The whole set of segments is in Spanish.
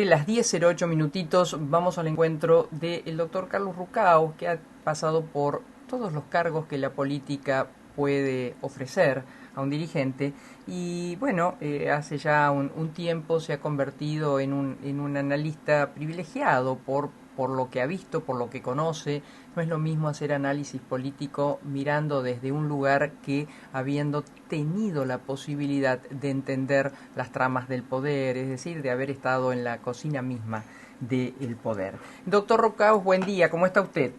las 10:08, vamos al encuentro del doctor Carlos Rucaos, que ha pasado por todos los cargos que la política puede ofrecer a un dirigente y bueno, hace ya un tiempo se ha convertido en un analista privilegiado por lo que ha visto, por lo que conoce. No es lo mismo hacer análisis político mirando desde un lugar que habiendo tenido la posibilidad de entender las tramas del poder, es decir, de haber estado en la cocina misma del poder. Doctor Rucaos, buen día, ¿cómo está usted?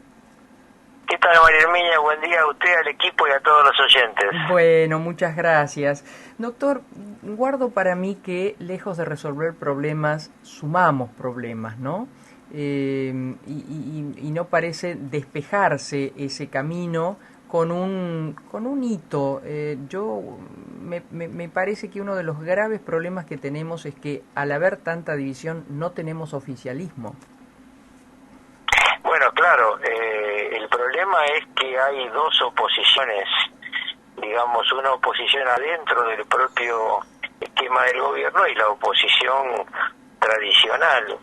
¿Qué tal, María Herminia? Buen día a usted, al equipo y a todos los oyentes. Bueno, muchas gracias. Doctor, guardo para mí que lejos de resolver problemas, sumamos problemas, ¿no? Y no parece despejarse ese camino con un hito. Me parece que uno de los graves problemas que tenemos es que al haber tanta división no tenemos oficialismo. Bueno, claro, el problema es que hay dos oposiciones, digamos, una oposición adentro del propio esquema del gobierno y la oposición tradicional.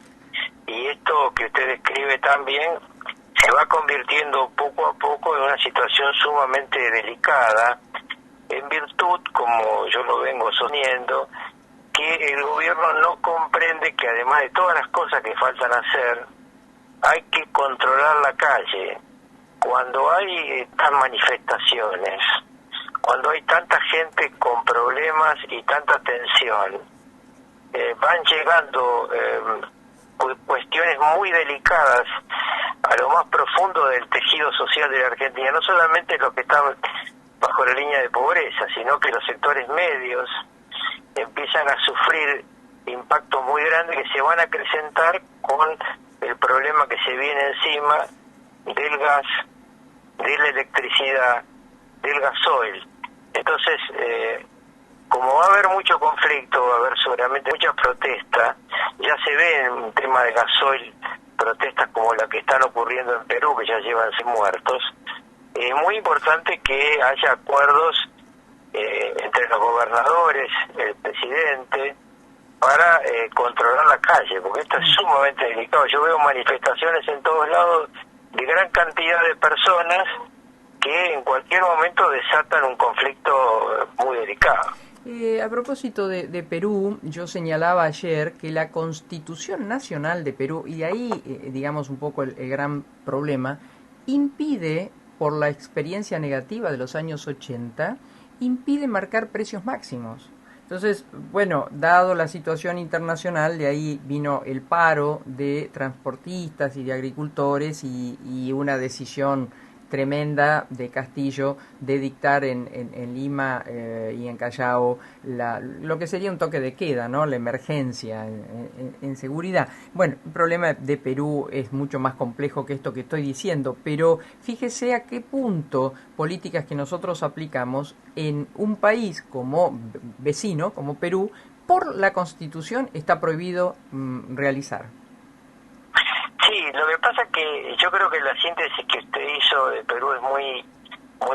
Y esto que usted describe también se va convirtiendo poco a poco en una situación sumamente delicada, en virtud, como yo lo vengo sosteniendo, que el gobierno no comprende que además de todas las cosas que faltan hacer, hay que controlar la calle. Cuando hay estas manifestaciones, cuando hay tanta gente con problemas y tanta tensión, van llegando cuestiones muy delicadas a lo más profundo del tejido social de la Argentina, no solamente los que están bajo la línea de pobreza, sino que los sectores medios empiezan a sufrir impactos muy grandes que se van a acrecentar con el problema que se viene encima del gas, de la electricidad, del gasoil. Entonces, como va a haber mucho conflicto, va a haber seguramente mucha protesta, ya se ve en un tema de gasoil protestas como la que están ocurriendo en Perú, que ya llevan 100 muertos. Es muy importante que haya acuerdos entre los gobernadores, el presidente, para controlar la calle, porque esto es sumamente delicado. Yo veo manifestaciones en todos lados de gran cantidad de personas que en cualquier momento desatan un conflicto muy delicado. A propósito de Perú, yo señalaba ayer que la Constitución Nacional de Perú, y ahí digamos un poco el gran problema, impide, por la experiencia negativa de los años 80, impide marcar precios máximos. Entonces, bueno, dado la situación internacional, de ahí vino el paro de transportistas y de agricultores y una decisión tremenda de Castillo de dictar en Lima y en Callao lo que sería un toque de queda, ¿no? La emergencia en seguridad. Bueno, el problema de Perú es mucho más complejo que esto que estoy diciendo, pero fíjese a qué punto políticas que nosotros aplicamos en un país como vecino, como Perú, por la Constitución está prohibido realizar. Sí, lo que pasa es que yo creo que la síntesis que usted hizo de Perú es muy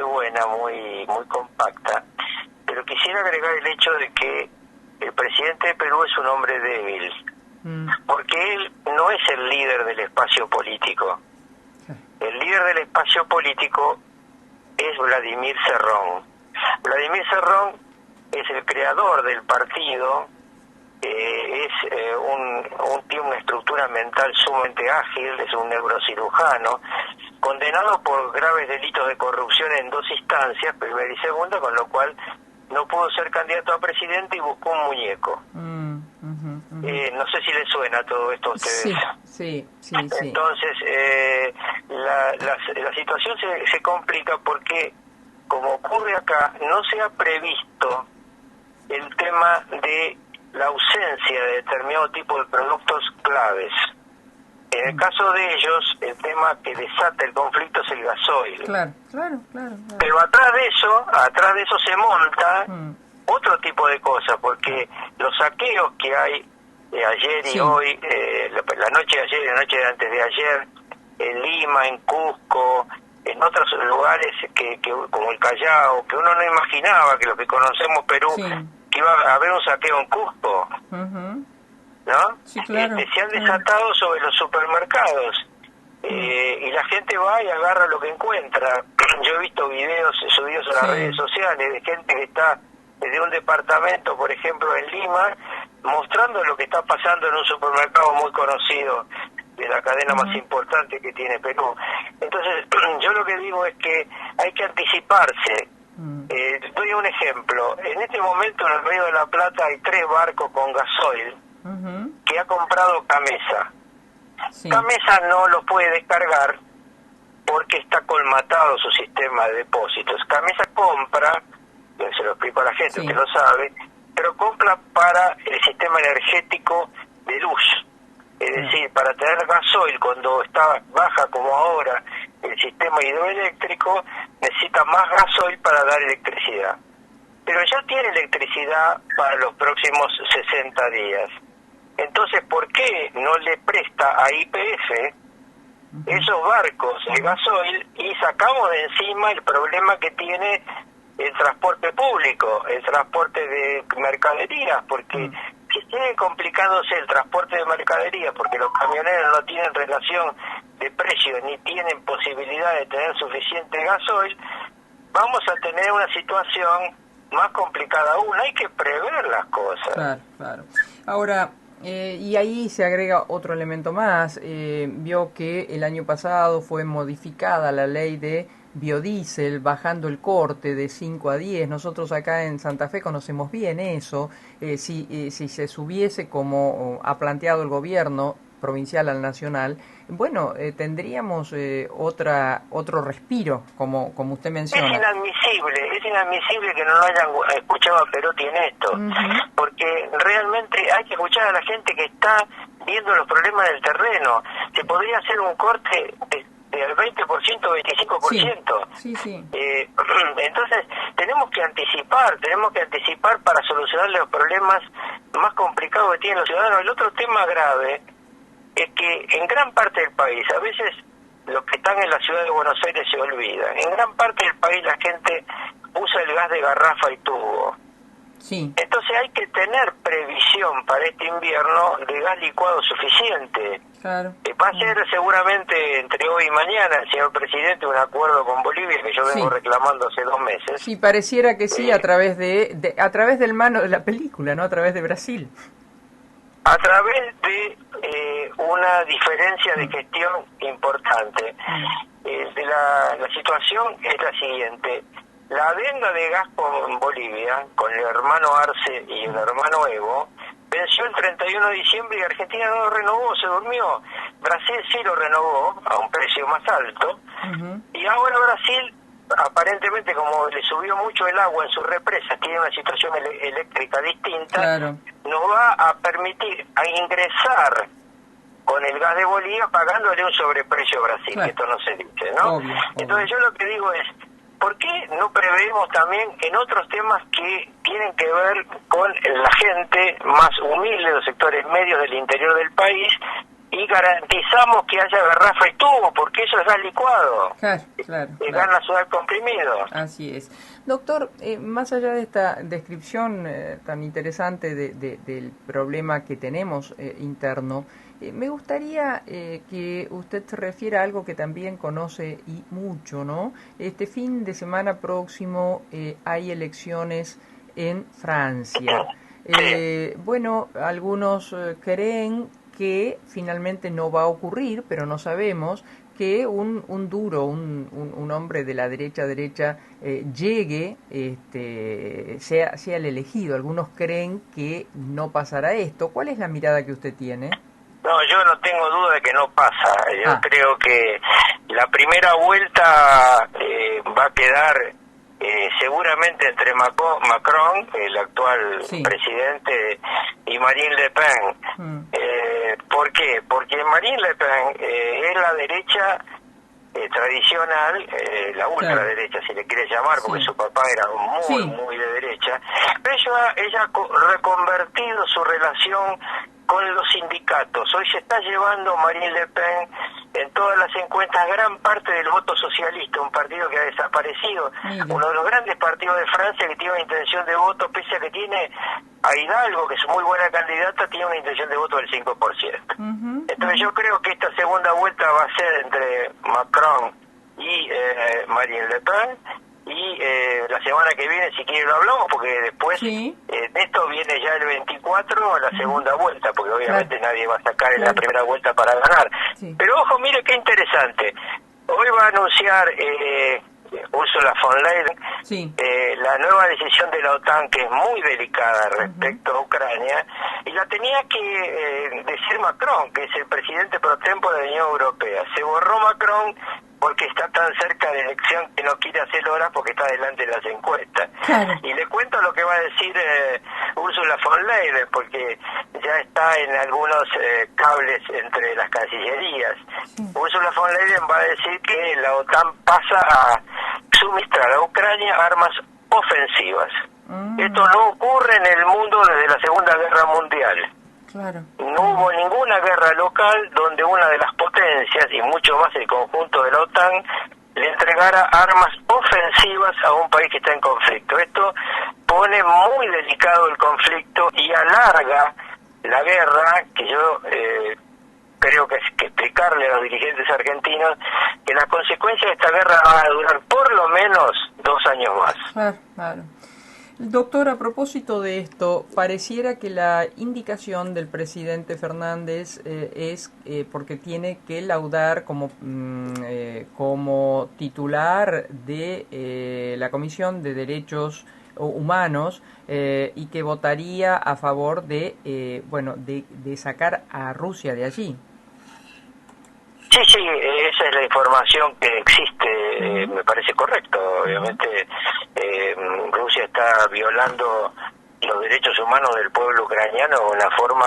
buena, muy compacta, pero quisiera agregar el hecho de que el presidente de Perú es un hombre débil, porque él no es el líder del espacio político. El líder del espacio político es Vladimir Cerrón. Vladimir Cerrón es el creador del partido, tiene una estructura mental sumamente ágil, es un neurocirujano, condenado por graves delitos de corrupción en 2 instancias, primera y segunda, con lo cual no pudo ser candidato a presidente y buscó un muñeco. No sé si le suena todo esto a ustedes. Sí. Entonces, la situación se complica porque, como ocurre acá, no se ha previsto el tema de la ausencia de determinado tipo de productos claves. En el caso de ellos, el tema que desata el conflicto es el gasoil. Claro. Pero atrás de eso se monta otro tipo de cosas, porque los saqueos que hay ayer y hoy, la noche de ayer y la noche de antes de ayer, en Lima, en Cusco, en otros lugares que como el Callao, que uno no imaginaba, que los que conocemos Perú, que iba a haber un saqueo en Cusco. ¿no? Sí, claro. Se han desatado sobre los supermercados. Y la gente va y agarra lo que encuentra. Yo he visto videos subidos a las redes sociales de gente que está desde un departamento, por ejemplo, en Lima, mostrando lo que está pasando en un supermercado muy conocido de la cadena más importante que tiene Perú. Entonces, yo lo que digo es que hay que anticiparse. Doy un ejemplo. En este momento en el Río de la Plata hay 3 barcos con gasoil que ha comprado Camesa. Sí. Camesa no lo puede descargar porque está colmatado su sistema de depósitos. Camesa compra, se lo explico a la gente, que lo sabe, pero compra para el sistema energético de luz. Es decir, para tener gasoil cuando está baja como ahora el sistema hidroeléctrico, necesita más gasoil para dar electricidad. Pero ya tiene electricidad para los próximos 60 días. Entonces, ¿por qué no le presta a YPF esos barcos de gasoil y sacamos de encima el problema que tiene el transporte público, el transporte de mercaderías? Porque si sigue complicándose el transporte de mercaderías, porque los camioneros no tienen relación de precios ni tienen posibilidad de tener suficiente gasoil, vamos a tener una situación más complicada aún. Hay que prever las cosas. Claro, claro. Ahora, y ahí se agrega otro elemento más. Vio que el año pasado fue modificada la ley de biodiesel, bajando el corte de 5 a 10. Nosotros acá en Santa Fe conocemos bien eso. Si se subiese como ha planteado el gobierno provincial al nacional, bueno, tendríamos otro respiro, como usted menciona. Es inadmisible que no lo hayan escuchado a Perotti en esto, porque realmente hay que escuchar a la gente que está viendo los problemas del terreno. Se podría hacer un corte del 20%, 25%. Sí. Entonces, tenemos que anticipar para solucionar los problemas más complicados que tienen los ciudadanos. El otro tema grave es que en gran parte del país, a veces los que están en la ciudad de Buenos Aires se olvidan, en gran parte del país la gente usa el gas de garrafa y tubo. Sí. Entonces hay que tener previsión para este invierno de gas licuado suficiente. Claro. Va a ser seguramente entre hoy y mañana, el señor presidente, un acuerdo con Bolivia que yo vengo reclamando hace 2 meses. Sí, pareciera que sí, a través a través del mano de la película, ¿no? A través de Brasil. A través de una diferencia de gestión importante. La situación es la siguiente. La adenda de gas con Bolivia, con el hermano Arce y el hermano Evo, venció el 31 de diciembre y Argentina no lo renovó, se durmió. Brasil sí lo renovó a un precio más alto, y ahora Brasil, aparentemente como le subió mucho el agua en sus represas, tiene una situación eléctrica distinta, nos va a permitir a ingresar con el gas de Bolivia pagándole un sobreprecio a Brasil, que esto no se dice, ¿no? Obvio. Entonces yo lo que digo es, ¿por qué no preveemos también en otros temas que tienen que ver con la gente más humilde, los sectores medios del interior del país, y garantizamos que haya garrafa y tubo, porque eso es gas licuado? Claro. Gas nacional comprimido. Así es. Doctor, más allá de esta descripción tan interesante del problema que tenemos interno, me gustaría que usted se refiera a algo que también conoce y mucho, ¿no? Este fin de semana próximo hay elecciones en Francia. Bueno, algunos creen que finalmente no va a ocurrir, pero no sabemos, que un duro, un hombre de la derecha llegue, sea el elegido. Algunos creen que no pasará esto. ¿Cuál es la mirada que usted tiene? No, yo no tengo duda de que no pasa. Yo creo que la primera vuelta va a quedar seguramente entre Macron, el actual presidente, y Marine Le Pen. ¿Por qué? Porque Marine Le Pen es la derecha tradicional, la ultraderecha, si le quiere llamar, porque su papá era muy de derecha, pero ella ha reconvertido su relación con los sindicatos. Hoy se está llevando Marine Le Pen en todas las encuestas gran parte del voto socialista, un partido que ha desaparecido, uno de los grandes partidos de Francia que tiene una intención de voto, pese a que tiene a Hidalgo, que es muy buena candidata, tiene una intención de voto del 5%. Entonces yo creo que esta segunda vuelta va a ser entre Macron y Marine Le Pen, y la semana que viene, si quiere, lo hablamos, porque después de esto viene ya el 24 la segunda vuelta, porque obviamente nadie va a sacar en la primera vuelta para ganar. Pero ojo, mire qué interesante. Hoy va a anunciar Ursula von Leyen la nueva decisión de la OTAN, que es muy delicada respecto a Ucrania, y la tenía que decir Macron, que es el presidente pro tempore de la Unión Europea. Se borró Macron porque está tan cerca de la elección que no quiere hacer horas porque está delante de las encuestas. Y le cuento lo que va a decir Ursula von Leyen, porque ya está en algunos cables entre las cancillerías. Ursula von Leyen va a decir que la OTAN pasa a suministrar a Ucrania armas ofensivas. Esto no ocurre en el mundo desde la Segunda Guerra Mundial. No hubo ninguna guerra local donde una de las potencias, y mucho más el conjunto de la OTAN, le entregara armas ofensivas a un país que está en conflicto. Esto pone muy delicado el conflicto y alarga la guerra, que yo creo que es que explicarle a los dirigentes argentinos que las consecuencias de esta guerra van a durar por lo menos 2 años más. Claro. Doctor, a propósito de esto, pareciera que la indicación del presidente Fernández es porque tiene que laudar como titular de la Comisión de Derechos Humanos y que votaría a favor de sacar a Rusia de allí. Sí, esa es la información que existe, me parece correcto. Obviamente Rusia está violando los derechos humanos del pueblo ucraniano de una forma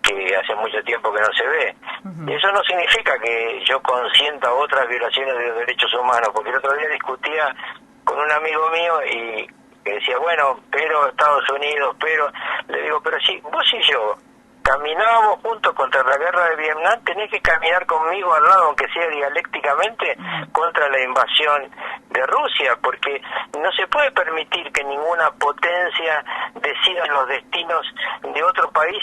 que hace mucho tiempo que no se ve. Eso no significa que yo consienta otras violaciones de los derechos humanos, porque el otro día discutía con un amigo mío y que decía, bueno, pero Estados Unidos, le digo, pero si vos y yo caminábamos juntos contra la guerra de Vietnam, tenés que caminar conmigo al lado, aunque sea dialécticamente, contra la invasión de Rusia, porque no se puede permitir que ninguna potencia decida los destinos de otro país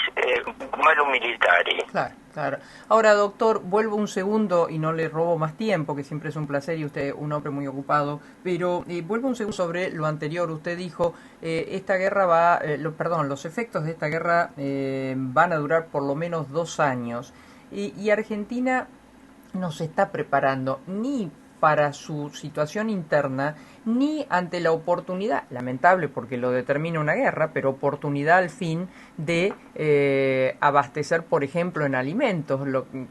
malum militari. Claro. Ahora, doctor, vuelvo un segundo y no le robo más tiempo, que siempre es un placer y usted un hombre muy ocupado, pero vuelvo un segundo sobre lo anterior. Usted dijo, esta guerra los efectos de esta guerra van a durar por lo menos 2 años. Y Argentina no se está preparando ni para su situación interna, ni ante la oportunidad, lamentable porque lo determina una guerra, pero oportunidad al fin de abastecer, por ejemplo, en alimentos,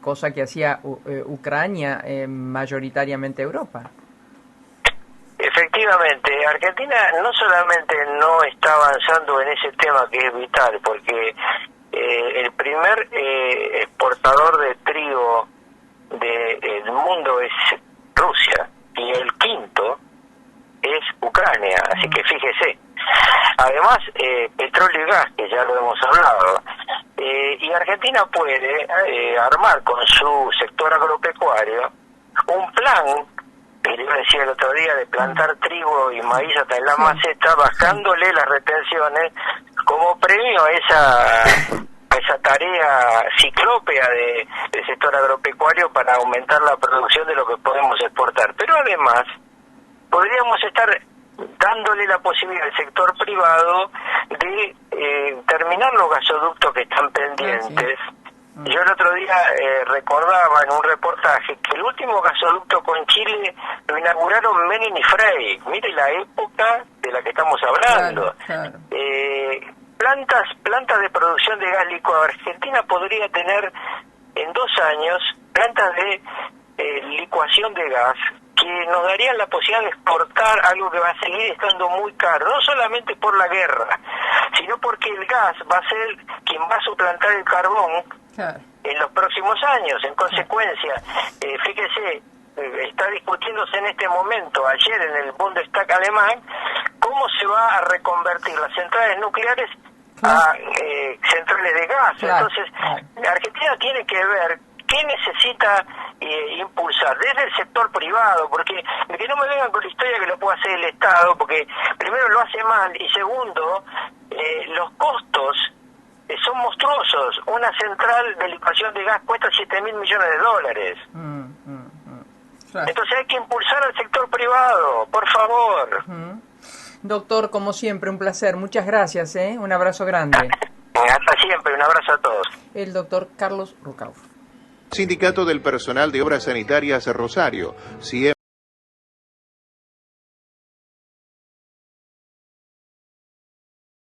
cosa que hacía Ucrania, mayoritariamente Europa. Efectivamente, Argentina no solamente no está avanzando en ese tema que es vital, porque el primer exportador de trigo del mundo es Rusia y el quinto es Ucrania, así que fíjese. Además, petróleo y gas, que ya lo hemos hablado, y Argentina puede armar con su sector agropecuario un plan, que yo decía el otro día, de plantar trigo y maíz hasta en la maceta, bajándole las retenciones como premio a esa tarea ciclópea del sector agropecuario para aumentar la producción de lo que podemos exportar. Pero además podríamos estar dándole la posibilidad al sector privado de terminar los gasoductos que están pendientes. Yo el otro día recordaba en un reportaje que el último gasoducto con Chile lo inauguraron Menem y Frey. Mire la época de la que estamos hablando. Plantas de producción de gas licuado. Argentina podría tener en 2 años plantas de licuación de gas que nos darían la posibilidad de exportar algo que va a seguir estando muy caro, no solamente por la guerra, sino porque el gas va a ser quien va a suplantar el carbón en los próximos años. En consecuencia, fíjese, está discutiéndose en este momento, ayer en el Bundestag alemán, cómo se va a reconvertir las centrales nucleares a centrales de gas. Entonces, Argentina tiene que ver qué necesita impulsar desde el sector privado, porque que no me vengan con la historia que lo puede hacer el Estado, porque primero lo hace mal y segundo los costos son monstruosos. Una central de licuación de gas cuesta $7.000 millones. Claro. Entonces hay que impulsar al sector privado, por favor. Doctor, como siempre, un placer. Muchas gracias, ¿eh? Un abrazo grande. Hasta siempre, un abrazo a todos. El doctor Carlos Rucauf. Sindicato del Personal de Obras Sanitarias Rosario.